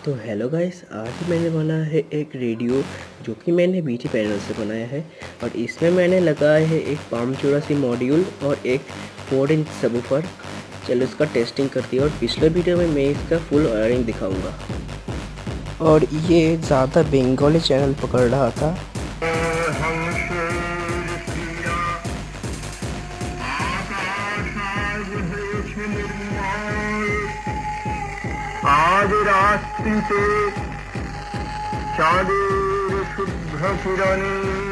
तो hello guys, आज मैंने बनाया है एक रेडियो जो कि मैंने बीटी पैनल से बनाया है। और इसमें मैंने लगाया है एक पाम 84 मॉड्यूल और एक 4 इंच सबवूफर। चलो इसका टेस्टिंग करती है और पिछले वीडियो में मैं इसका फुल वायरिंग दिखाऊंगा। और ये ज़्यादा बंगाली चैनल पकड़ रहा था। आज रात्रि से चाँदेर शुभ्र किरणे